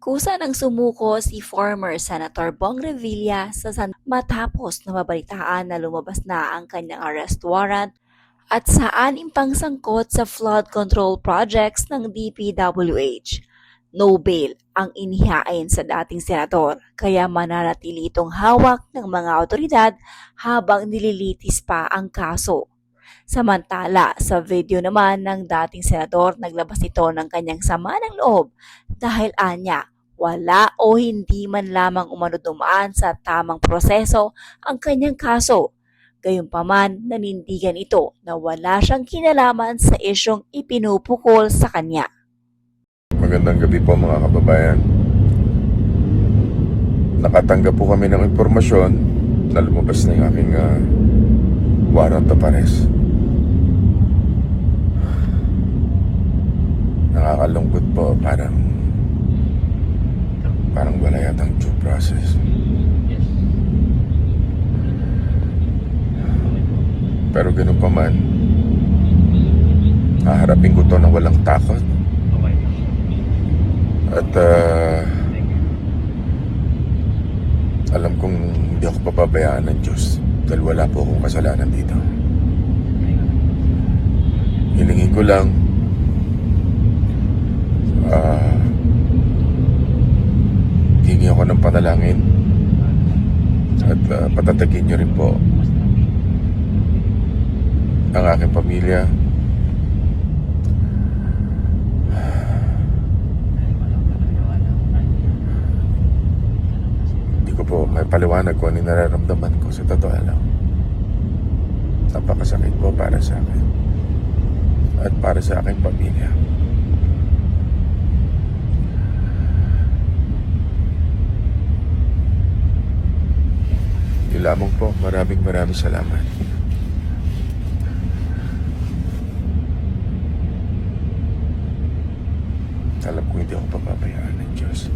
Kusa ng sumuko si former Senator Bong Revilla sa matapos na mabalitaan na lumabas na ang kanyang arrest warrant at saan impang sangkot sa flood control projects ng DPWH. No bail ang inihain sa dating senador kaya mananatili itong hawak ng mga otoridad habang nililitis pa ang kaso. Samantala, sa video naman ng dating senador, naglabas ito ng kanyang sama ng loob dahil anya, wala o hindi man lamang umano dumaan sa tamang proseso ang kanyang kaso. Gayunpaman, nanindigan ito na wala siyang kinalaman sa isyong ipinupukol sa kanya. Magandang gabi po mga kababayan. Nakatanggap po kami ng impormasyon na lumabas na yung aking warrant of arrest. Nakakalungkot po, parang wala yatang due process. Pero ganun pa man, haharapin ko to na walang takot. At alam kong hindi ako papabayaan ng Diyos dahil wala po akong kasalanan dito. Hilingin ko lang hingi ako ng panalangin at patatagin nyo rin po ang aking pamilya. Hindi ko po may paliwanag kung ano yung nararamdaman ko sa totoo lang. Napakasakit po para sa akin at para sa aking pamilya. Yun lamang po, maraming salamat. Alam ko hindi ako papabayaan ng Diyos.